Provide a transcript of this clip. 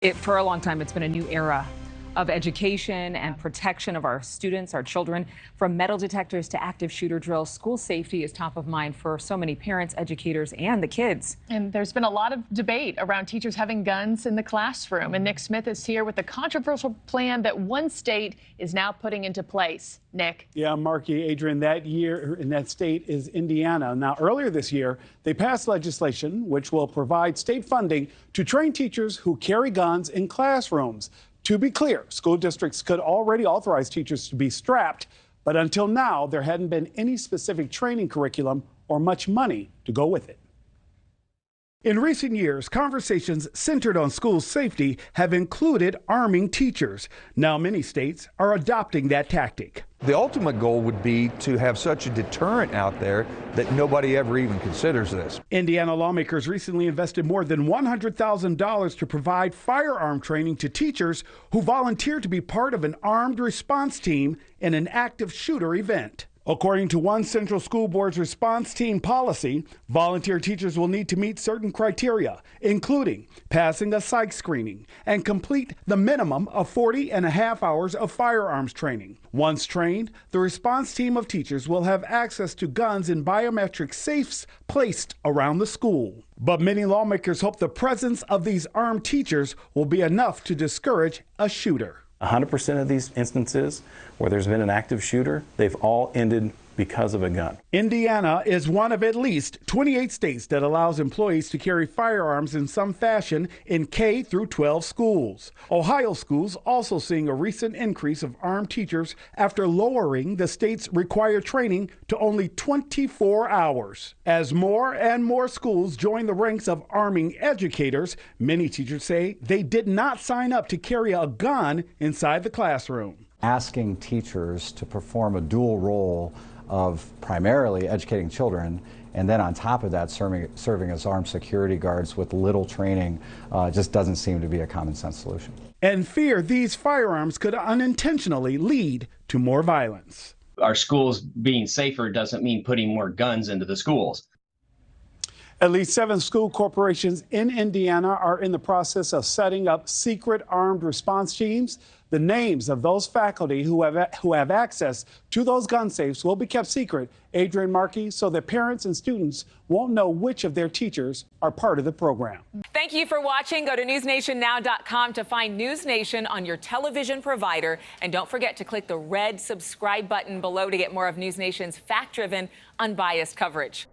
For a long time, it's been a new era of education and protection of our students, our children. From metal detectors to active shooter drills, school safety is top of mind for so many parents, educators, and the kids. And there's been a lot of debate around teachers having guns in the classroom. And Nick Smith is here with the controversial plan that one state is now putting into place. Nick. Yeah, Marky, Adrienne, that year in that state is Indiana. Now, earlier this year, they passed legislation which will provide state funding to train teachers who carry guns in classrooms. To be clear, school districts could already authorize teachers to be strapped, but until now, there hadn't been any specific training curriculum or much money to go with it. In recent years, conversations centered on school safety have included arming teachers. Now, many states are adopting that tactic. The ultimate goal would be to have such a deterrent out there that nobody ever even considers this. Indiana lawmakers recently invested more than $100,000 to provide firearm training to teachers who volunteer to be part of an armed response team in an active shooter event. According to one central school board's response team policy, volunteer teachers will need to meet certain criteria, including passing a psych screening and complete the minimum of 40.5 hours of firearms training. Once trained, the response team of teachers will have access to guns in biometric safes placed around the school. But many lawmakers hope the presence of these armed teachers will be enough to discourage a shooter. 100% of these instances where there's been an active shooter, they've all ended because of a gun. Indiana is one of at least 28 states that allows employees to carry firearms in some fashion in K through 12 schools. Ohio schools also seeing a recent increase of armed teachers after lowering the state's required training to only 24 hours. As more and more schools join the ranks of arming educators, many teachers say they did not sign up to carry a gun inside the classroom. Asking teachers to perform a dual role of primarily educating children and then on top of that serving as armed security guards with little training just doesn't seem to be a common sense solution. And fear these firearms could unintentionally lead to more violence. Our schools being safer doesn't mean putting more guns into the schools. At least 7 school corporations in Indiana are in the process of setting up secret armed response teams. The names of those faculty who have access to those gun safes will be kept secret, Adrienne Bankert, so that parents and students won't know which of their teachers are part of the program. Thank you for watching. Go to newsnationnow.com to find NewsNation on your television provider. And don't forget to click the red subscribe button below to get more of NewsNation's fact-driven, unbiased coverage.